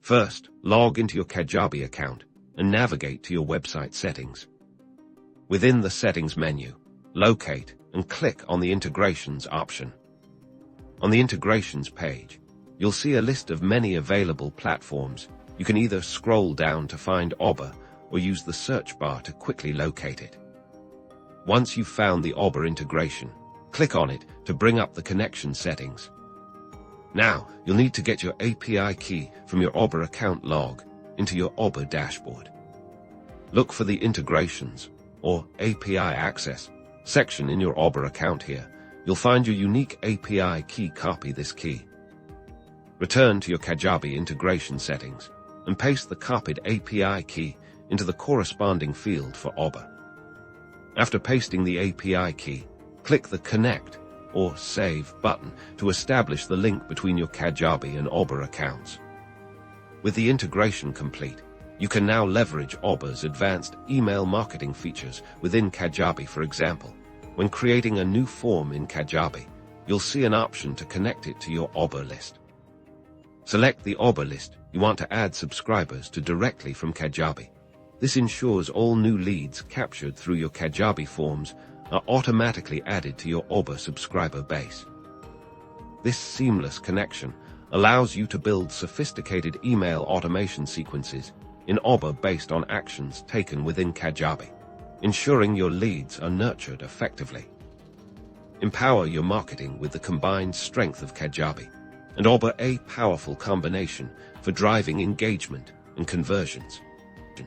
First, log into your Kajabi account and navigate to your website settings. Within the Settings menu, locate and click on the Integrations option. On the Integrations page, you'll see a list of many available platforms. You can either scroll down to find Aweber or use the search bar to quickly locate it. Once you've found the Aweber integration, click on it to bring up the connection settings. Now, you'll need to get your API key from your Aweber account log into your Aweber dashboard. Look for the Integrations or API Access section in your Aweber account here. You'll find your unique API key. Copy this key. Return to your Kajabi integration settings and paste the copied API key into the corresponding field for Aweber. After pasting the API key, click the Connect or Save button to establish the link between your Kajabi and Aweber accounts. With the integration complete, you can now leverage Aweber's advanced email marketing features within Kajabi. For example, when creating a new form in Kajabi, you'll see an option to connect it to your Aweber list. Select the Aweber list you want to add subscribers to directly from Kajabi. This ensures all new leads captured through your Kajabi forms are automatically added to your Aweber subscriber base. This seamless connection allows you to build sophisticated email automation sequences in Aweber based on actions taken within Kajabi, ensuring your leads are nurtured effectively. Empower your marketing with the combined strength of Kajabi and Aweber, a powerful combination for driving engagement and conversions.